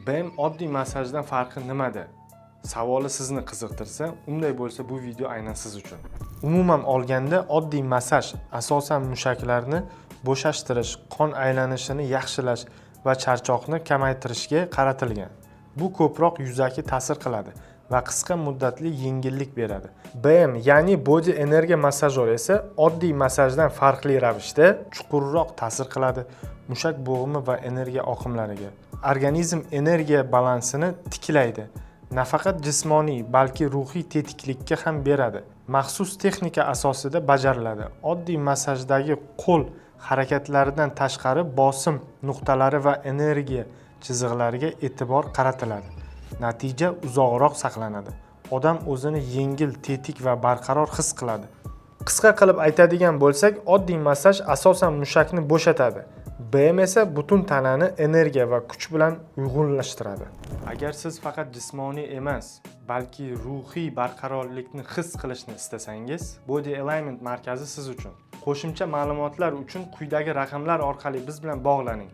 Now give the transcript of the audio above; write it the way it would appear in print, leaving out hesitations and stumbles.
BM oddiy massajdan farqi nimada? Savoli sizni qiziqtirsa, unday bo'lsa bu video aynan siz uchun. Umuman olganda oddiy massaj asosan mushaklarni bo'shashtirish, qon aylanishini yaxshilash va charchoqni kamaytirishga qaratilgan. Bu ko'proq yuzaki ta'sir qiladi va qisqa muddatli yengillik beradi. BM ya'ni Body Energiya massajor esa oddiy massajdan farqli ravishda chuqurroq ta'sir qiladi mushak bo'g'imi va energiya oqimlariga. Organizm energiya balansini tiklaydi. Nafaqat jismoniy, balki ruhiy tetiklikka ham beradi. Maxsus texnika asosida bajariladi. Oddiy massajdagi qo'l harakatlaridan tashqari bosim nuqtalari va energiya chiziqlariga e'tibor qaratiladi. Natija uzoqroq saqlanadi. Odam o'zini yengil, tetik va barqaror his qiladi. Qisqa qilib aytadigan bo'lsak, oddiy massaj asosan mushakni bo'shatadi. BM esa butun tanani energiya va kuch bilan uyg'unlashtiradi. Agar siz faqat jismoniy emas, balki ruhiy barqarorlikni his qilishni istasangiz, Body Alignment markazi siz uchun. Qo'shimcha ma'lumotlar uchun quyidagi raqamlar orqali biz bilan bog'laning.